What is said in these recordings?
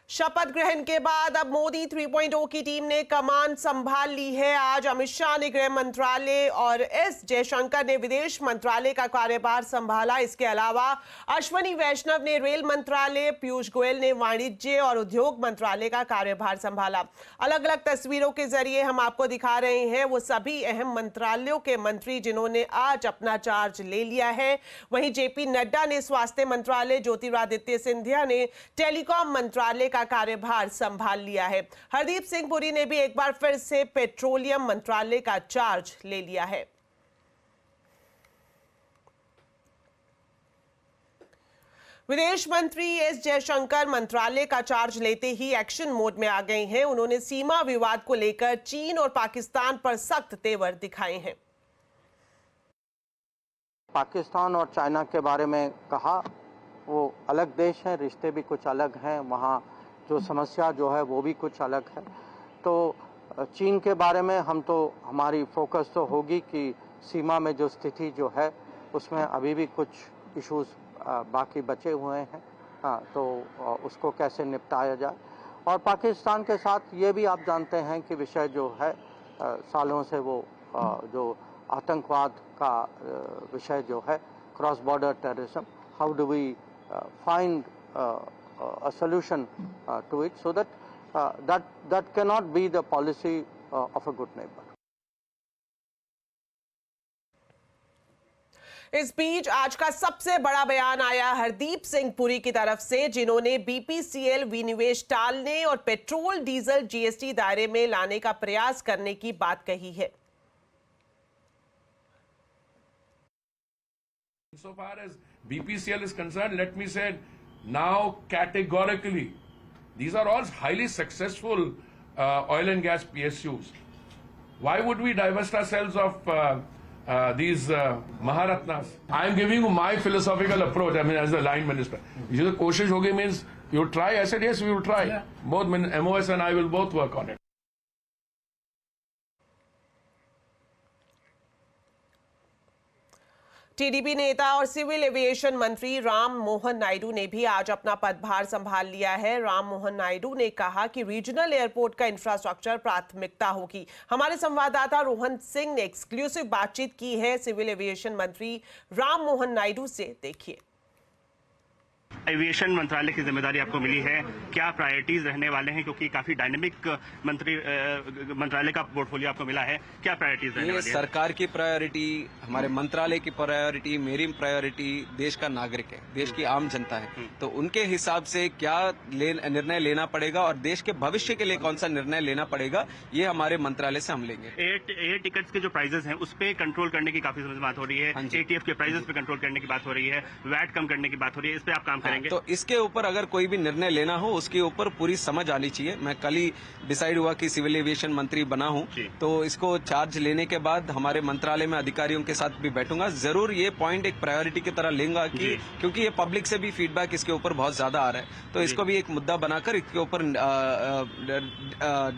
शपथ ग्रहण के बाद अब मोदी 3.0 की टीम ने कमान संभाल ली है। आज अमित शाह ने गृह मंत्रालय और एस जयशंकर ने विदेश मंत्रालय का कार्यभार संभाला। इसके अलावा अश्विनी वैष्णव ने रेल मंत्रालय, पीयूष गोयल ने वाणिज्य और उद्योग मंत्रालय का कार्यभार संभाला। अलग अलग तस्वीरों के जरिए हम आपको दिखा रहे हैं वो सभी अहम मंत्रालयों के मंत्री जिन्होंने आज अपना चार्ज ले लिया है। वहीं जेपी नड्डा ने स्वास्थ्य मंत्रालय, ज्योतिरादित्य सिंधिया ने टेलीकॉम मंत्रालय का कार्यभार संभाल लिया है। हरदीप सिंह पुरी ने भी एक बार फिर से पेट्रोलियम मंत्रालय का चार्ज ले लिया है। विदेश मंत्री एस जयशंकर मंत्रालय का चार्ज लेते ही एक्शन मोड में आ गए हैं। उन्होंने सीमा विवाद को लेकर चीन और पाकिस्तान पर सख्त तेवर दिखाए हैं। पाकिस्तान और चाइना के बारे में कहा, वो अलग देश हैं, रिश्ते भी कुछ अलग हैं, वहाँ जो समस्या जो है वो भी कुछ अलग है। तो चीन के बारे में हमारी फोकस तो होगी कि सीमा में जो स्थिति जो है उसमें अभी भी कुछ इश्यूज बाकी बचे हुए हैं, तो उसको कैसे निपटाया जाए। और पाकिस्तान के साथ ये भी आप जानते हैं कि विषय जो है सालों से वो जो आतंकवाद का विषय जो है, cross border terrorism, how do we find a solution to it so that cannot be the policy of a good neighbor. इस बीच आज का सबसे बड़ा बयान आया हरदीप सिंह पुरी की तरफ से, जिन्होंने बीपीसीएल विनिवेश टालने और पेट्रोल डीजल जीएसटी दायरे में लाने का प्रयास करने की बात कही है। So far as BPCL is concerned, let me say now categorically, these are all highly successful oil and gas PSUs. Why would we divest ourselves of these Maharatnas? I am giving you my philosophical approach, I mean as the line minister. You the koshish hogi means you try. I said yes, we will try. Yeah. Both MOS and I will both work on it. TDP नेता और civil aviation मंत्री राम मोहन नायडू ने भी आज अपना पदभार संभाल लिया है। राम मोहन नायडू ने कहा कि रीजनल एयरपोर्ट का इंफ्रास्ट्रक्चर प्राथमिकता होगी। हमारे संवाददाता रोहन सिंह ने एक्सक्लूसिव बातचीत की है सिविल एविएशन मंत्री राम मोहन नायडू से। देखिए। एविएशन मंत्रालय की जिम्मेदारी आपको मिली है, क्या प्रायोरिटीज रहने वाले हैं, क्योंकि काफी डायनेमिक मंत्रालय का पोर्टफोलियो आपको मिला है, क्या प्रायोरिटीज रहने वाली है? सरकार की प्रायोरिटी, हमारे मंत्रालय की प्रायोरिटी, मेरी प्रायोरिटी देश का नागरिक है, देश की आम जनता है। तो उनके हिसाब से क्या निर्णय लेना पड़ेगा और देश के भविष्य के लिए कौन सा निर्णय लेना पड़ेगा, ये हमारे मंत्रालय से हम लेंगे। एयर टिकट्स के जो प्राइजेस हैं उस पर कंट्रोल करने की काफी बात हो रही है, एटीएफ के प्राइजेस पे कंट्रोल करने की बात हो रही है, वैट कम करने की बात हो रही है, इस पे आप काम करेंगे? तो इसके ऊपर अगर कोई भी निर्णय लेना हो उसके ऊपर पूरी समझ आनी चाहिए। मैं कल ही डिसाइड हुआ कि सिविल एविएशन मंत्री बना हूं, तो इसको चार्ज लेने के बाद हमारे मंत्रालय में अधिकारियों के साथ भी बैठूंगा। जरूर ये पॉइंट एक प्रायोरिटी की तरह लेंगे कि क्योंकि ये पब्लिक से भी फीडबैक इसके ऊपर बहुत ज्यादा आ रहा है, तो इसको भी एक मुद्दा बनाकर इसके ऊपर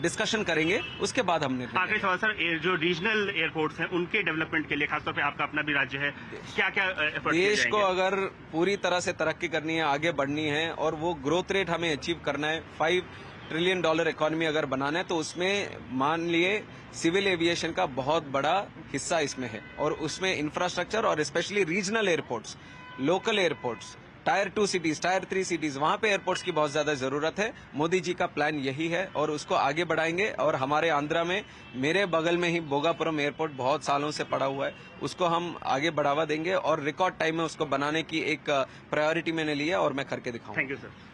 डिस्कशन करेंगे, उसके बाद हम निर्णय। आखिरी सवाल सर, जो रीजनल एयरपोर्ट्स हैं उनके डेवलपमेंट के लिए, खासतौर पर आपका अपना भी राज्य है, क्या क्या एफर्ट देश को अगर पूरी तरह से तरक्की करनी है, आगे बढ़नी है और वो ग्रोथ रेट हमें अचीव करना है, $5 ट्रिलियन इकोनॉमी अगर बनाना है, तो उसमें मान लिए सिविल एविएशन का बहुत बड़ा हिस्सा इसमें है। और उसमें इंफ्रास्ट्रक्चर और specially regional airports, local airports, tyre 2 cities, tyre 3 cities, वहां पे एयरपोर्ट्स की बहुत ज्यादा जरूरत है। मोदी जी का प्लान यही है और उसको आगे बढ़ाएंगे। और हमारे आंध्रा में मेरे बगल में ही भोगापुरम एयरपोर्ट बहुत सालों से पड़ा हुआ है, उसको हम आगे बढ़ावा देंगे और रिकॉर्ड टाइम में उसको बनाने की एक प्रायोरिटी मैंने ली है और मैं करके दिखाऊंगा। Thank you sir.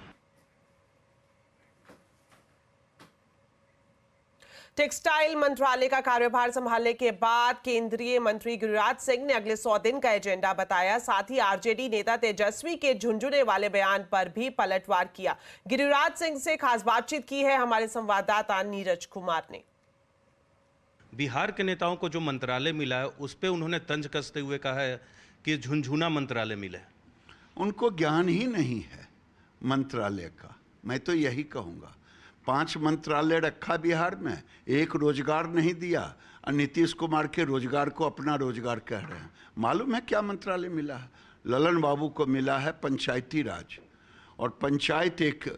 टेक्सटाइल मंत्रालय का कार्यभार संभालने के बाद केंद्रीय मंत्री गिरिराज सिंह ने अगले 100 दिन का एजेंडा बताया। साथ ही आरजेडी नेता तेजस्वी के झुंझुने वाले बयान पर भी पलटवार किया। गिरिराज सिंह से खास बातचीत की है हमारे संवाददाता नीरज कुमार ने। बिहार के नेताओं को जो मंत्रालय मिला है उस पर उन्होंने तंज कसते हुए कहा है कि झुंझुना मंत्रालय मिला है। उनको ज्ञान ही नहीं है मंत्रालय का, मैं तो यही कहूँगा। 5 मंत्रालय रखा बिहार में, एक रोजगार नहीं दिया और नीतीश कुमार के रोजगार को अपना रोजगार कह रहे हैं। मालूम है क्या मंत्रालय मिला है? ललन बाबू को मिला है पंचायती राज, और पंचायत एक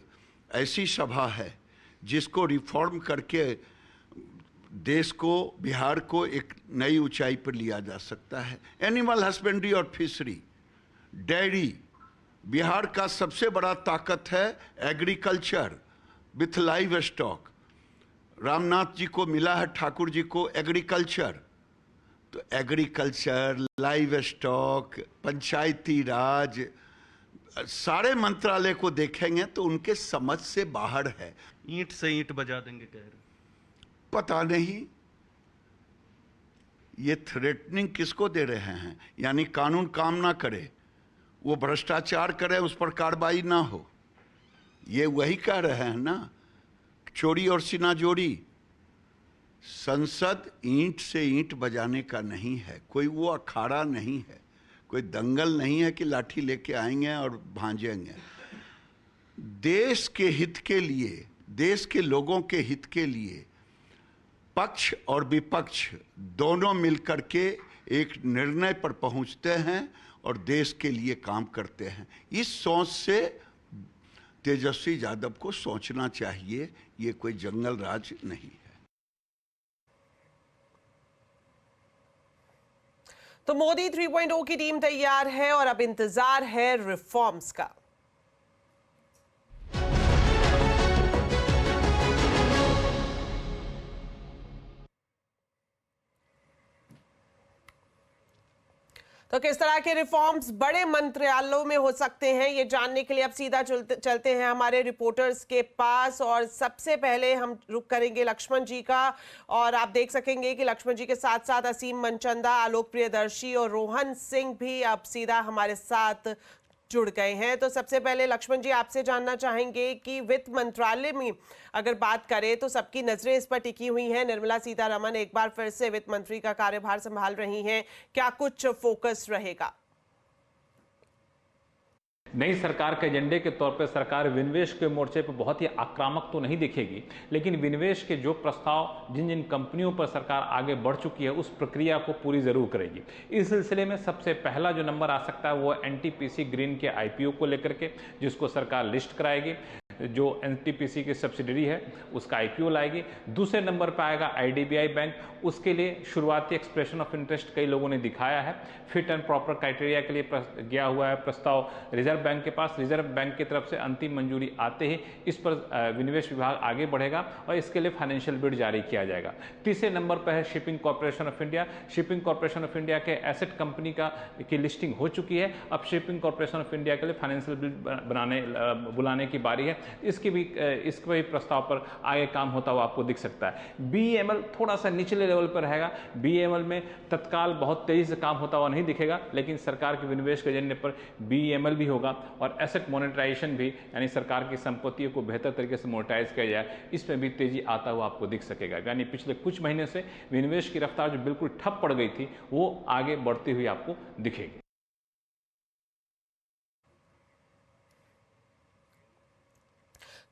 ऐसी सभा है जिसको रिफॉर्म करके देश को, बिहार को एक नई ऊंचाई पर लिया जा सकता है। एनिमल हस्बेंड्री और फिशरी, डेयरी, बिहार का सबसे बड़ा ताकत है agriculture with livestock. Ramnath ji को मिला है, ठाकुर जी को, एग्रीकल्चर। तो agriculture, livestock, Panchayati Raj, सारे मंत्रालय को देखेंगे तो उनके समझ से बाहर है। ईंट से ईंट बजा देंगे कह रहे, पता नहीं ये थ्रेटनिंग किसको दे रहे हैं। यानी कानून काम ना करे, वो भ्रष्टाचार करे, उस पर कार्रवाई ना हो, ये वही कह रहे हैं ना। चोरी और सीना जोड़ी। संसद ईंट से ईंट बजाने का नहीं है, कोई वो अखाड़ा नहीं है, कोई दंगल नहीं है कि लाठी लेके आएंगे और भांजेंगे। देश के हित के लिए, देश के लोगों के हित के लिए पक्ष और विपक्ष दोनों मिलकर के एक निर्णय पर पहुंचते हैं और देश के लिए काम करते हैं। इस सोच से तेजस्वी यादव को सोचना चाहिए, ये कोई जंगल राज नहीं है। तो मोदी 3.0 की टीम तैयार है और अब इंतजार है रिफॉर्म्स का। तो किस तरह के रिफॉर्म्स बड़े मंत्रालयों में हो सकते हैं, ये जानने के लिए अब सीधा चलते हैं हमारे रिपोर्टर्स के पास। और सबसे पहले हम रुक करेंगे लक्ष्मण जी का, और आप देख सकेंगे कि लक्ष्मण जी के साथ साथ असीम मनचंदा, आलोक प्रियदर्शी और रोहन सिंह भी अब सीधा हमारे साथ जुड़ गए हैं। तो सबसे पहले लक्ष्मण जी, आपसे जानना चाहेंगे कि वित्त मंत्रालय में अगर बात करें तो सबकी नजरें इस पर टिकी हुई हैं। निर्मला सीतारमण एक बार फिर से वित्त मंत्री का कार्यभार संभाल रही हैं, क्या कुछ फोकस रहेगा? नई सरकार के एजेंडे के तौर पर सरकार विनिवेश के मोर्चे पर बहुत ही आक्रामक तो नहीं दिखेगी, लेकिन विनिवेश के जो प्रस्ताव जिन जिन कंपनियों पर सरकार आगे बढ़ चुकी है उस प्रक्रिया को पूरी जरूर करेगी। इस सिलसिले में सबसे पहला जो नंबर आ सकता है वो एनटीपीसी ग्रीन के आईपीओ को लेकर के, जिसको सरकार लिस्ट कराएगी। जो एनटीपीसी की सब्सिडरी है उसका आईपीओ लाएगी। दूसरे नंबर पर आएगा आईडीबीआई बैंक, उसके लिए शुरुआती एक्सप्रेशन ऑफ इंटरेस्ट कई लोगों ने दिखाया है। फिट एंड प्रॉपर क्राइटेरिया के लिए गया हुआ है प्रस्ताव रिजर्व बैंक के पास। रिजर्व बैंक की तरफ से अंतिम मंजूरी आते ही इस पर विनिवेश विभाग आगे बढ़ेगा और इसके लिए फाइनेंशियल बिड जारी किया जाएगा। तीसरे नंबर पर है shipping corporation of India. Shipping corporation of India के एसेट कंपनी की लिस्टिंग हो चुकी है। अब शिपिंग कॉर्पोरेशन ऑफ इंडिया के लिए फाइनेंशियल बिड बुलाने की बारी है। इसके भी प्रस्ताव पर आगे काम होता हुआ आपको दिख सकता है। बीईएमएल थोड़ा सा निचले लेवल पर रहेगा। बीईएमएल में तत्काल बहुत तेजी से काम होता हुआ नहीं दिखेगा, लेकिन सरकार के विनिवेश के एजेंडे पर बीईएमएल भी होगा और एसेट मोनेटाइजेशन भी, यानी सरकार की संपत्तियों को बेहतर तरीके से मोनेटाइज किया जाए, इसमें भी तेजी आता हुआ आपको दिख सकेगा। यानी पिछले कुछ महीने से विनिवेश की रफ्तार जो बिल्कुल ठप पड़ गई थी वो आगे बढ़ती हुई आपको दिखेगी।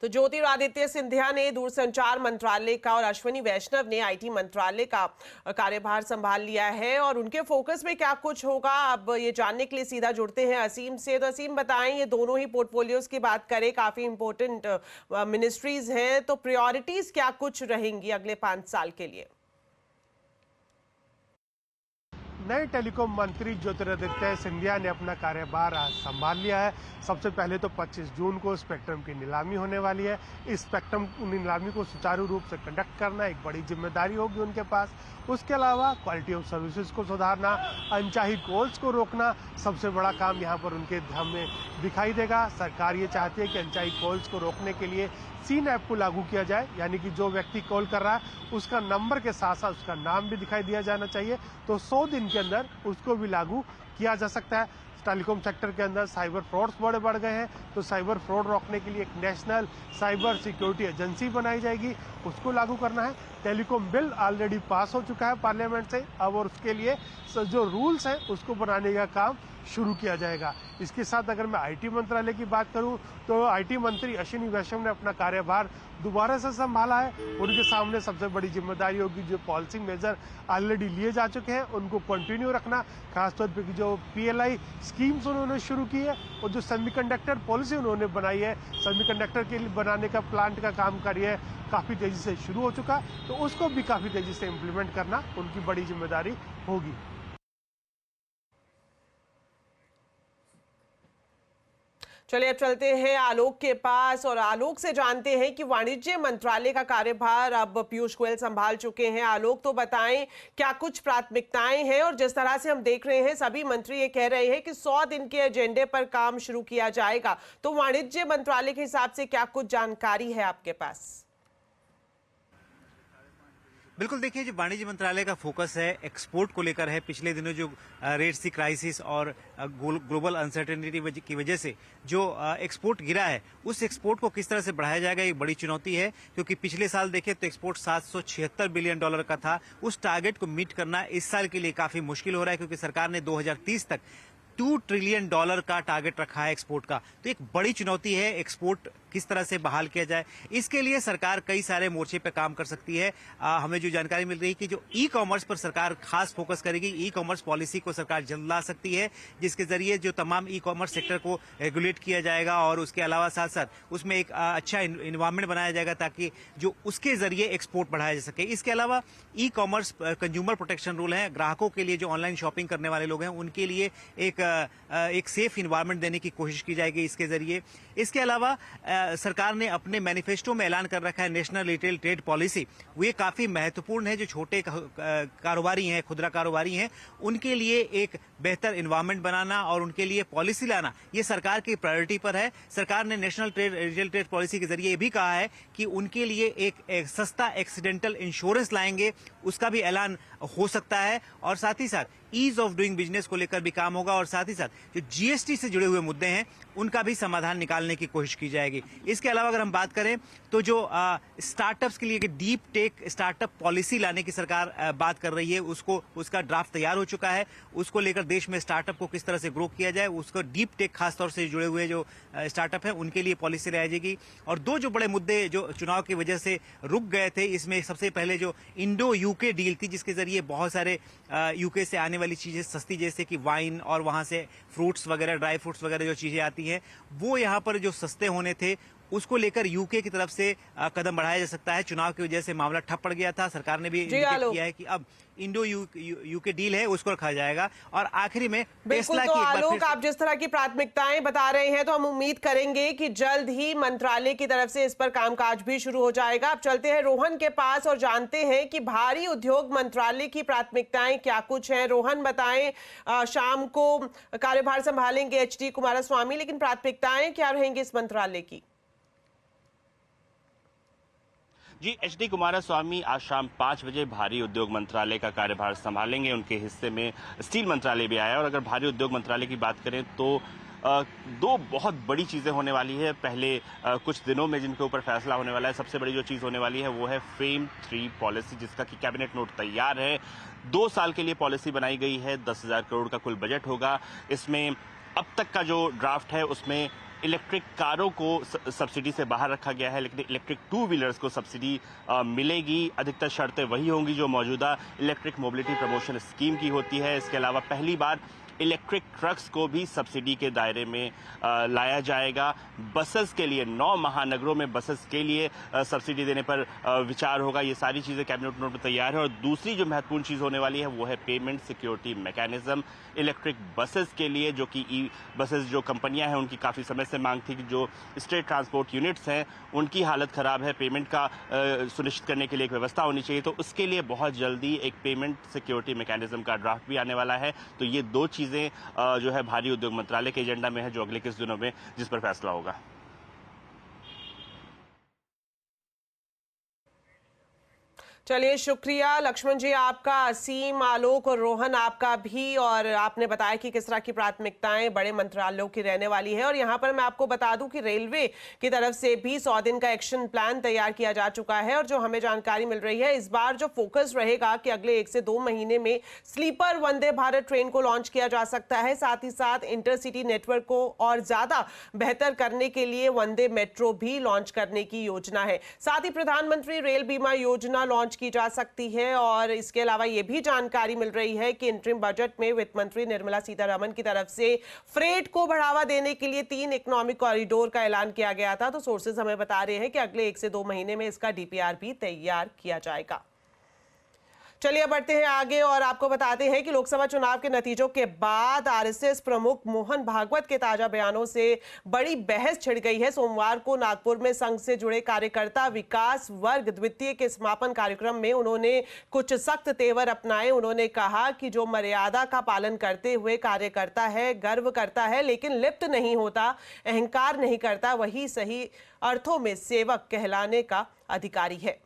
तो ज्योतिरादित्य सिंधिया ने दूरसंचार मंत्रालय का और अश्विनी वैष्णव ने आईटी मंत्रालय का कार्यभार संभाल लिया है, और उनके फोकस में क्या कुछ होगा अब ये जानने के लिए सीधा जुड़ते हैं असीम से। तो असीम बताएं, ये दोनों ही पोर्टफोलियोज की बात करें, काफी इंपॉर्टेंट मिनिस्ट्रीज हैं, तो प्रायोरिटीज क्या कुछ रहेंगी अगले 5 साल के लिए? नए टेलीकॉम मंत्री ज्योतिरादित्य सिंधिया ने अपना कार्यभार आज संभाल लिया है। सबसे पहले तो 25 जून को स्पेक्ट्रम की नीलामी होने वाली है। इस स्पेक्ट्रम नीलामी को सुचारू रूप से कंडक्ट करना एक बड़ी जिम्मेदारी होगी उनके पास। उसके अलावा क्वालिटी ऑफ सर्विसेज को सुधारना, अनचाही कॉल्स को रोकना, सबसे बड़ा काम यहाँ पर उनके हमें दिखाई देगा। सरकार ये चाहती है कि अनचाही कॉल्स को रोकने के लिए सीन ऐप को लागू किया जाए, यानी कि जो व्यक्ति कॉल कर रहा है उसका नंबर के साथ साथ उसका नाम भी दिखाई दिया जाना चाहिए। तो 100 दिन के अंदर उसको भी लागू किया जा सकता है। टेलीकॉम सेक्टर के अंदर साइबर फ्रॉड्स बड़े बढ़ गए हैं, तो साइबर फ्रॉड रोकने के लिए एक नेशनल साइबर सिक्योरिटी एजेंसी बनाई जाएगी, उसको लागू करना है। टेलीकॉम बिल ऑलरेडी पास हो चुका है पार्लियामेंट से, अब और उसके लिए जो रूल्स हैं उसको बनाने का काम शुरू किया जाएगा। इसके साथ अगर मैं आईटी मंत्रालय की बात करूं तो आईटी मंत्री अश्विनी वैष्णव ने अपना कार्यभार दोबारा से संभाला है। उनके सामने सबसे बड़ी जिम्मेदारी होगी जो पॉलिसी मेजर ऑलरेडी लिए जा चुके हैं उनको कंटिन्यू रखना, खासतौर पर जो पीएलआई स्कीम्स उन्होंने शुरू की है और जो सेमीकंडक्टर पॉलिसी उन्होंने बनाई है, सेमीकंडक्टर के लिए बनाने का प्लांट का काम कार्य काफी तेजी से शुरू हो चुका, तो उसको भी काफी तेजी से इम्प्लीमेंट करना उनकी बड़ी जिम्मेदारी होगी। चलिए अब चलते हैं आलोक के पास और आलोक से जानते हैं कि वाणिज्य मंत्रालय का कार्यभार अब पीयूष गोयल संभाल चुके हैं। आलोक, तो बताएं क्या कुछ प्राथमिकताएं हैं, और जिस तरह से हम देख रहे हैं सभी मंत्री ये कह रहे हैं कि 100 दिन के एजेंडे पर काम शुरू किया जाएगा, तो वाणिज्य मंत्रालय के हिसाब से क्या कुछ जानकारी है आपके पास? बिल्कुल, देखिए जो वाणिज्य मंत्रालय का फोकस है एक्सपोर्ट को लेकर है। पिछले दिनों जो रेड सी क्राइसिस और ग्लोबल अनसर्टेनिटी की वजह से जो एक्सपोर्ट गिरा है, उस एक्सपोर्ट को किस तरह से बढ़ाया जाएगा ये बड़ी चुनौती है, क्योंकि पिछले साल देखें तो एक्सपोर्ट $776 बिलियन का था। उस टारगेट को मीट करना इस साल के लिए काफी मुश्किल हो रहा है, क्योंकि सरकार ने 2030 तक $2 ट्रिलियन का टारगेट रखा है एक्सपोर्ट का। तो एक बड़ी चुनौती है एक्सपोर्ट किस तरह से बहाल किया जाए। इसके लिए सरकार कई सारे मोर्चे पे काम कर सकती है। हमें जो जानकारी मिल रही है कि जो ई कॉमर्स पर सरकार खास फोकस करेगी, ई कॉमर्स पॉलिसी को सरकार जल्द ला सकती है, जिसके जरिए जो तमाम ई कॉमर्स सेक्टर को रेगुलेट किया जाएगा और उसके अलावा साथ साथ उसमें एक अच्छा इन्वायरमेंट बनाया जाएगा ताकि जो उसके जरिए एक्सपोर्ट बढ़ाया जा सके। इसके अलावा e commerce consumer protection rule है, ग्राहकों के लिए जो ऑनलाइन शॉपिंग करने वाले लोग हैं उनके लिए एक सेफ इन्वायरमेंट देने की कोशिश की जाएगी इसके जरिए। इसके अलावा सरकार ने अपने मैनिफेस्टो में ऐलान कर रखा है नेशनल रिटेल ट्रेड पॉलिसी। ये काफी महत्वपूर्ण है। जो छोटे कारोबारी हैं, खुदरा कारोबारी हैं, उनके लिए एक बेहतर इन्वायरमेंट बनाना और उनके लिए पॉलिसी लाना, ये सरकार की प्रायोरिटी पर है। सरकार ने नेशनल रिटेल ट्रेड पॉलिसी के जरिए ये भी कहा है कि उनके लिए एक सस्ता एक्सीडेंटल इंश्योरेंस लाएंगे, उसका भी ऐलान हो सकता है। और साथ ही साथ ईज ऑफ डूइंग बिजनेस को लेकर भी काम होगा और साथ ही साथ जो जीएसटी से जुड़े हुए मुद्दे हैं उनका भी समाधान निकालने की कोशिश की जाएगी। इसके अलावा अगर हम बात करें तो जो स्टार्टअप्स के लिए डीप टेक स्टार्टअप पॉलिसी लाने की सरकार बात कर रही है, उसका ड्राफ्ट तैयार हो चुका है। उसको लेकर देश में स्टार्टअप को किस तरह से ग्रो किया जाए, उसको डीप टेक खासतौर से जुड़े हुए जो स्टार्टअप है उनके लिए पॉलिसी लाई जाएगी। और दो जो बड़े मुद्दे जो चुनाव की वजह से रुक गए थे, इसमें सबसे पहले जो इंडो यूके डील थी, जिसके जरिए बहुत सारे यूके से आने वाली चीजें सस्ती, जैसे कि वाइन और वहां से फ्रूट्स वगैरह, ड्राई फ्रूट्स वगैरह जो चीजें आती हैं, वो यहाँ पर जो सस्ते होने थे उसको लेकर यूके की तरफ से कदम बढ़ाया जा सकता है। चुनाव की वजह से मामला ठप पड़ गया था। सरकार ने भी इंडिकेट किया है कि अब इंडो यूके डील है उसको रखा जाएगा। और आखिरी में बिल्कुल, तो आलोक आप जिस तरह की प्राथमिकताएं बता रहे हैं तो हम उम्मीद करेंगे कि जल्द ही मंत्रालय की तरफ से इस पर कामकाज भी शुरू हो जाएगा। अब चलते हैं रोहन के पास और जानते हैं कि भारी उद्योग मंत्रालय की प्राथमिकताएं क्या कुछ हैं। रोहन बताएं, शाम को कार्यभार संभालेंगे एचडी कुमारस्वामी, लेकिन प्राथमिकताएं क्या रहेंगी इस मंत्रालय की? जी, एचडी कुमारस्वामी आज शाम 5 बजे भारी उद्योग मंत्रालय का कार्यभार संभालेंगे। उनके हिस्से में स्टील मंत्रालय भी आया। और अगर भारी उद्योग मंत्रालय की बात करें तो दो बहुत बड़ी चीज़ें होने वाली है पहले कुछ दिनों में, जिनके ऊपर फैसला होने वाला है। सबसे बड़ी जो चीज़ होने वाली है वो है FAME 3 पॉलिसी, जिसका कि कैबिनेट नोट तैयार है। 2 साल के लिए पॉलिसी बनाई गई है। 10,000 करोड़ का कुल बजट होगा। इसमें अब तक का जो ड्राफ्ट है उसमें इलेक्ट्रिक कारों को सब्सिडी से बाहर रखा गया है, लेकिन इलेक्ट्रिक 2 व्हीलर्स को सब्सिडी मिलेगी। अधिकतर शर्तें वही होंगी जो मौजूदा इलेक्ट्रिक मोबिलिटी प्रमोशन स्कीम की होती है। इसके अलावा पहली बार इलेक्ट्रिक ट्रक्स को भी सब्सिडी के दायरे में लाया जाएगा। बसेस के लिए 9 महानगरों में बसेस के लिए सब्सिडी देने पर विचार होगा। ये सारी चीज़ें कैबिनेट नोट में तैयार है। और दूसरी जो महत्वपूर्ण चीज़ होने वाली है वो है payment security mechanism. Electric buses के लिए, जो कि ई बसेस जो कंपनियां हैं उनकी काफ़ी समय से मांग थी कि जो स्टेट ट्रांसपोर्ट यूनिट्स हैं उनकी हालत ख़राब है, पेमेंट का सुनिश्चित करने के लिए एक व्यवस्था होनी चाहिए। तो उसके लिए बहुत जल्दी एक पेमेंट सिक्योरिटी मैकेनिज्म का ड्राफ्ट भी आने वाला है। तो ये दो चीज़ें जो है भारी उद्योग मंत्रालय के एजेंडा में है, जो अगले कुछ दिनों में जिस पर फैसला होगा। चलिए, शुक्रिया लक्ष्मण जी आपका, असीम, आलोक और रोहन आपका भी। और आपने बताया कि किस तरह की प्राथमिकताएं बड़े मंत्रालयों की रहने वाली है। और यहाँ पर मैं आपको बता दूं कि रेलवे की तरफ से भी 100 दिन का एक्शन प्लान तैयार किया जा चुका है। और जो हमें जानकारी मिल रही है, इस बार जो फोकस रहेगा कि अगले 1 से 2 महीने में स्लीपर वंदे भारत ट्रेन को लॉन्च किया जा सकता है। साथ ही साथ इंटरसिटी नेटवर्क को और ज्यादा बेहतर करने के लिए वंदे मेट्रो भी लॉन्च करने की योजना है। साथ ही प्रधानमंत्री रेल बीमा योजना लॉन्च की जा सकती है। और इसके अलावा यह भी जानकारी मिल रही है कि इंटरिम बजट में वित्त मंत्री निर्मला सीतारमण की तरफ से फ्रेट को बढ़ावा देने के लिए 3 इकोनॉमिक कॉरिडोर का ऐलान किया गया था। तो सोर्सेज हमें बता रहे हैं कि अगले 1 से 2 महीने में इसका डीपीआर भी तैयार किया जाएगा। चलिए बढ़ते हैं आगे और आपको बताते हैं कि लोकसभा चुनाव के नतीजों के बाद आरएसएस प्रमुख मोहन भागवत के ताजा बयानों से बड़ी बहस छिड़ गई है। सोमवार को नागपुर में संघ से जुड़े कार्यकर्ता विकास वर्ग द्वितीय के समापन कार्यक्रम में उन्होंने कुछ सख्त तेवर अपनाए। उन्होंने कहा कि जो मर्यादा का पालन करते हुए कार्य करता है, गर्व करता है, लेकिन लिप्त नहीं होता, अहंकार नहीं करता, वही सही अर्थों में सेवक कहलाने का अधिकारी है।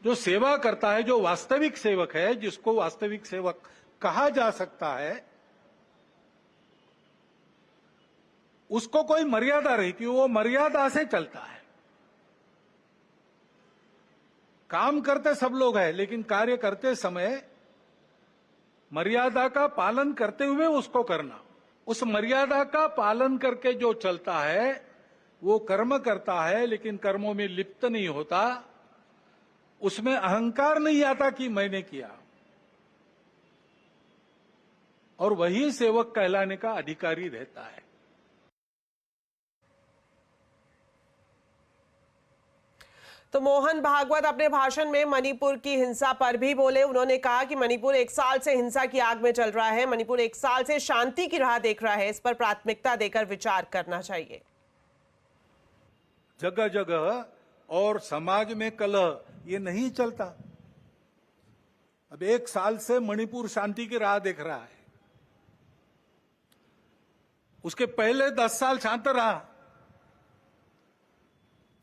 जो सेवा करता है, जो वास्तविक सेवक है, जिसको वास्तविक सेवक कहा जा सकता है, उसको कोई मर्यादा रहती है, वो मर्यादा से चलता है। काम करते सब लोग हैं, लेकिन कार्य करते समय मर्यादा का पालन करते हुए उसको करना। उस मर्यादा का पालन करके जो चलता है वो कर्म करता है, लेकिन कर्मों में लिप्त नहीं होता, उसमें अहंकार नहीं आता कि मैंने किया, और वही सेवक कहलाने का अधिकारी रहता है। तो मोहन भागवत अपने भाषण में मणिपुर की हिंसा पर भी बोले। उन्होंने कहा कि मणिपुर 1 साल से हिंसा की आग में चल रहा है, मणिपुर 1 साल से शांति की राह देख रहा है, इस पर प्राथमिकता देकर विचार करना चाहिए। जगह जगह और समाज में कलह ये नहीं चलता। अब 1 साल से मणिपुर शांति की राह देख रहा है, उसके पहले 10 साल शांत रहा।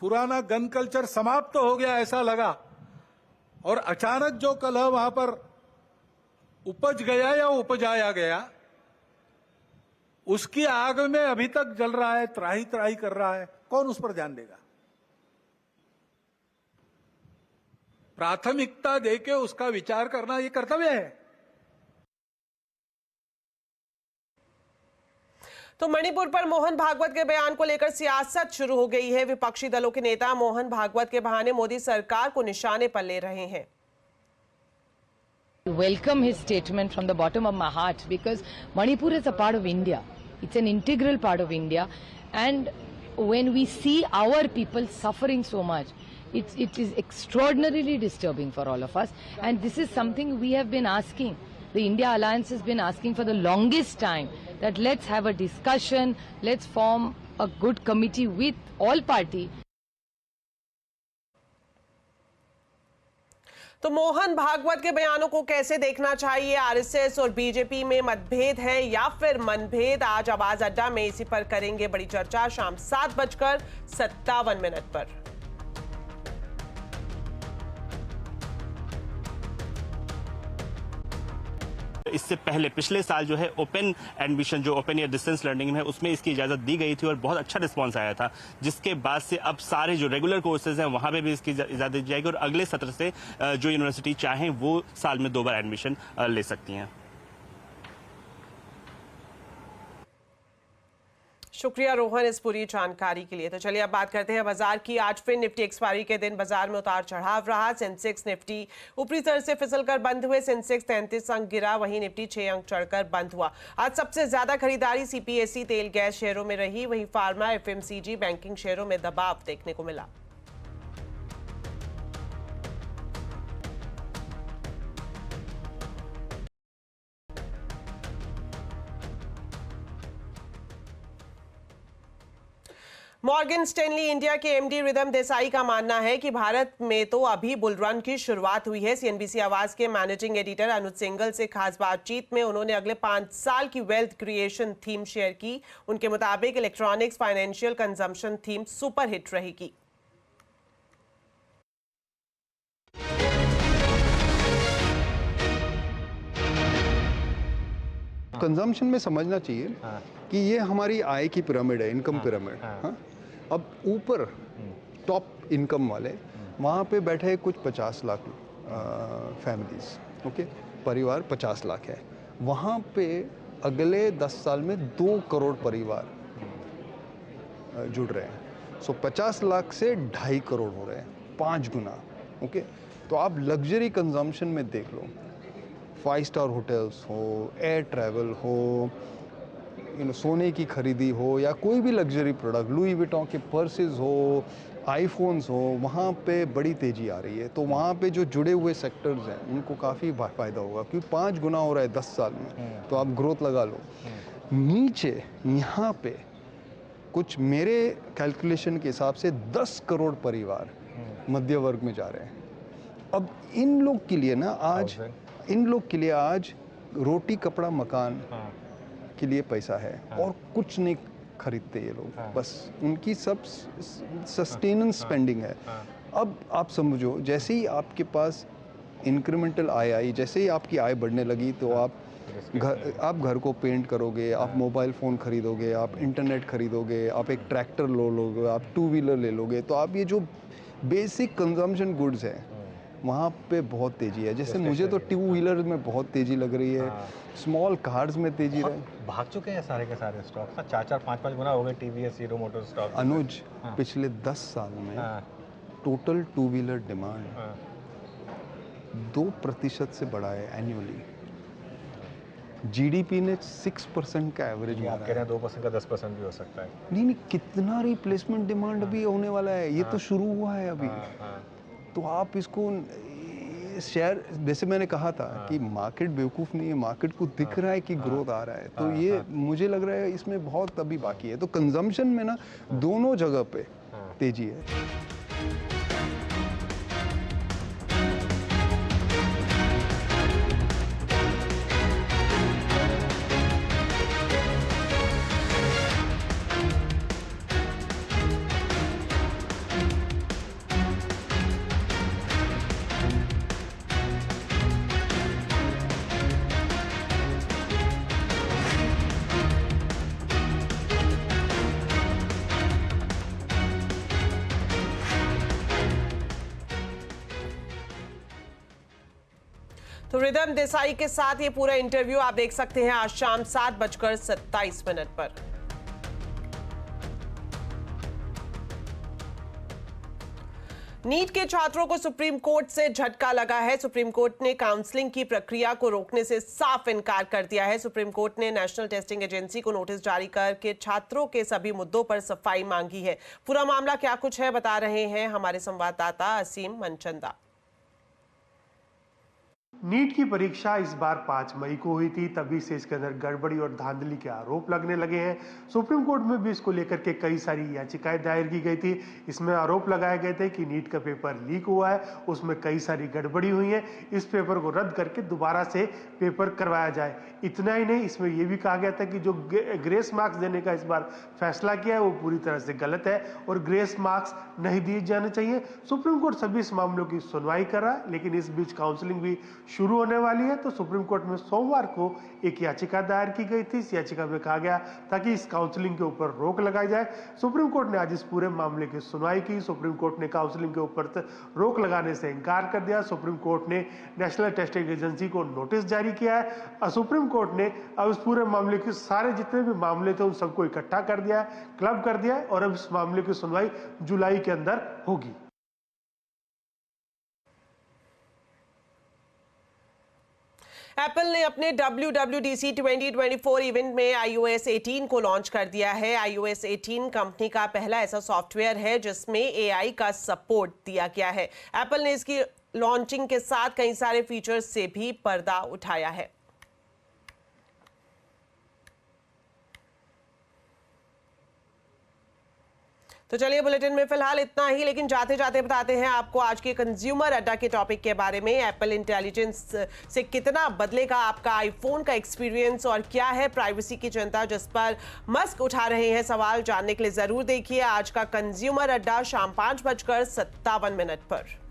पुराना गन कल्चर समाप्त हो गया ऐसा लगा, और अचानक जो कलह वहां पर उपज गया या उपजाया गया, उसकी आग में अभी तक जल रहा है, त्राही त्राही कर रहा है। कौन उस पर ध्यान देगा? प्राथमिकता देके उसका विचार करना ये कर्तव्य है। तो मणिपुर पर मोहन भागवत के बयान को लेकर सियासत शुरू हो गई है। विपक्षी दलों के नेता मोहन भागवत के बहाने मोदी सरकार को निशाने पर ले रहे हैं। Welcome his statement from the bottom of my heart, because Manipur is a part of India. It's an integral part of India, and when we see our people suffering so much, it is extraordinarily disturbing for all of us, and this is something we have been asking. The India Alliance has been asking for the longest time that let's have a discussion, let's form a good committee with all parties. तो मोहन भागवत के बयानों को कैसे देखना चाहिए? RSS और BJP में मतभेद है या फिर मनभेद? आज आवाज अड्डा में इसी पर करेंगे बड़ी चर्चा, शाम 7:57 पर। इससे पहले पिछले साल जो है ओपन एडमिशन, जो ओपन या डिस्टेंस लर्निंग है, उसमें इसकी इजाजत दी गई थी और बहुत अच्छा रिस्पांस आया था, जिसके बाद से अब सारे जो रेगुलर कोर्सेज हैं वहां पे भी इसकी इजाजत दी जाएगी और अगले सत्र से जो यूनिवर्सिटी चाहें वो साल में 2 बार एडमिशन ले सकती हैं। शुक्रिया रोहन इस पूरी जानकारी के लिए। तो चलिए अब बात करते हैं बाजार की। आज फिर निफ्टी एक्सपायरी के दिन बाजार में उतार चढ़ाव रहा। सेंसेक्स निफ्टी ऊपरी स्तर से फिसलकर बंद हुए। सेंसेक्स 33 अंक गिरा, वहीं निफ्टी 6 अंक चढ़कर बंद हुआ। आज सबसे ज्यादा खरीदारी सीपीएसई तेल गैस शेयरों में रही, वहीं फार्मा, एफएमसीजी, बैंकिंग शेयरों में दबाव देखने को मिला। मॉर्गन स्टैनली इंडिया के एमडी रिदम देसाई का मानना है कि भारत में तो अभी बुल रन की शुरुआत हुई है। सीएनबीसी आवाज के मैनेजिंग एडिटर अनुज सिंघल से खास बातचीत में उन्होंने अगले 5 साल की वेल्थ क्रिएशन थीम शेयर की। उनके मुताबिक electronics, financial, consumption theme super hit रहेगी। कंजम्पशन में समझना चाहिए कि ये हमारी आय की पिरामिड है, इनकम पिरामिड। हाँ, अब ऊपर टॉप इनकम वाले वहाँ पे बैठे कुछ 50 लाख फैमिलीज, ओके, परिवार 50 लाख है। वहाँ पे अगले 10 साल में 2 करोड़ परिवार जुड़ रहे हैं। सो 50 लाख से 2.5 करोड़ हो रहे हैं, 5 गुना। ओके, तो आप लग्जरी कंजम्पशन में देख लो, 5 स्टार होटल्स हो, एयर ट्रैवल हो, सोने की खरीदी हो, या कोई भी लग्जरी प्रोडक्ट, लुई विटॉन के पर्सेस हो, आईफोन्स हो, वहाँ पे बड़ी तेज़ी आ रही है। तो वहाँ पे जो जुड़े हुए सेक्टर्स हैं उनको काफ़ी फ़ायदा होगा, क्योंकि 5 गुना हो रहा है 10 साल में, तो आप ग्रोथ लगा लो। नीचे यहाँ पे कुछ मेरे कैलकुलेशन के हिसाब से 10 करोड़ परिवार मध्य वर्ग में जा रहे हैं। अब इन लोग के लिए ना आज रोटी कपड़ा मकान के लिए पैसा है और कुछ नहीं खरीदते ये लोग, बस उनकी सब सस्टेनेंस स्पेंडिंग है। अब आप समझो, जैसे ही आपके पास इंक्रीमेंटल आय आई, जैसे ही आपकी आय बढ़ने लगी, तो आप घर को पेंट करोगे, आप मोबाइल फ़ोन खरीदोगे, आप इंटरनेट खरीदोगे, आप एक ट्रैक्टर लोगे, आप 2 व्हीलर ले लोगे, तो आप ये जो बेसिक कंजम्पशन गुड्स हैं वहाँ पे बहुत तेज़ी है। जैसे मुझे तो 2 व्हीलर में बहुत तेज़ी लग रही है, स्मॉल कार्स में तेज़ी रहे, भाग चुके हैं सारे के सारे स्टॉक, 4-4, 5-5 गुना हो गए टीवीएस, हीरो मोटर स्टॉक। अनुज, पिछले 10 साल में टोटल 2 व्हीलर डिमांड 2% से बढ़ा है एनुअली। जीडीपी ने 6% का एवरेज मारा है। आप कह रहे हैं 2% का 10% भी हो सकता है। नहीं, कितना रिप्लेसमेंट डिमांड अभी होने वाला है, ये तो शुरू हुआ है अभी। तो आप इसको शेयर, जैसे मैंने कहा था कि मार्केट बेवकूफ़ नहीं है, मार्केट को दिख रहा है कि ग्रोथ आ रहा है, तो ये मुझे लग रहा है इसमें बहुत अभी बाकी है। तो कंजम्पशन में ना दोनों जगह पे तेजी है। तो रिदम देसाई के साथ ये पूरा इंटरव्यू आप देख सकते हैं आज शाम 7:27 पर। नीट के छात्रों को सुप्रीम कोर्ट से झटका लगा है। सुप्रीम कोर्ट ने काउंसलिंग की प्रक्रिया को रोकने से साफ इनकार कर दिया है। सुप्रीम कोर्ट ने नेशनल टेस्टिंग एजेंसी को नोटिस जारी करके छात्रों के सभी मुद्दों पर सफाई मांगी है। पूरा मामला क्या कुछ है बता रहे हैं हमारे संवाददाता असीम मनचंदा। नीट की परीक्षा इस बार 5 मई को हुई थी, तभी से इसके अंदर गड़बड़ी और धांधली के आरोप लगने लगे हैं। सुप्रीम कोर्ट में भी इसको लेकर के कई सारी याचिकाएं दायर की गई थी। इसमें आरोप लगाए गए थे कि नीट का पेपर लीक हुआ है, उसमें कई सारी गड़बड़ी हुई है, इस पेपर को रद्द करके दोबारा से पेपर करवाया जाए। इतना ही नहीं, इसमें यह भी कहा गया था कि जो ग्रेस मार्क्स देने का इस बार फैसला किया है वो पूरी तरह से गलत है और ग्रेस मार्क्स नहीं दिए जाने चाहिए। सुप्रीम कोर्ट सभी इस मामलों की सुनवाई कर रहा है, लेकिन इस बीच काउंसलिंग भी शुरू होने वाली है। तो सुप्रीम कोर्ट में सोमवार को एक याचिका दायर की गई थी। इस याचिका में कहा गया था कि इस काउंसलिंग के ऊपर रोक लगाई जाए। सुप्रीम कोर्ट ने आज इस पूरे मामले की सुनवाई की। सुप्रीम कोर्ट ने काउंसलिंग के ऊपर रोक लगाने से इनकार कर दिया। सुप्रीम कोर्ट ने नेशनल टेस्टिंग एजेंसी को नोटिस जारी किया है। सुप्रीम कोर्ट ने अब इस पूरे मामले के सारे जितने भी मामले थे उन सबको इकट्ठा कर दिया है, क्लब कर दिया है और अब इस मामले की सुनवाई जुलाई के अंदर होगी। एप्पल ने अपने WWDC 2024 इवेंट में iOS 18 को लॉन्च कर दिया है। iOS 18 कंपनी का पहला ऐसा सॉफ्टवेयर है जिसमें AI का सपोर्ट दिया गया है। एप्पल ने इसकी लॉन्चिंग के साथ कई सारे फीचर्स से भी पर्दा उठाया है। तो चलिए बुलेटिन में फिलहाल इतना ही, लेकिन जाते जाते बताते हैं आपको आज के कंज्यूमर अड्डा के टॉपिक के बारे में। एप्पल इंटेलिजेंस से कितना बदलेगा आपका आईफोन का एक्सपीरियंस और क्या है प्राइवेसी की चिंता जिस पर मस्क उठा रहे हैं सवाल, जानने के लिए जरूर देखिए आज का कंज्यूमर अड्डा शाम 5:57 पर।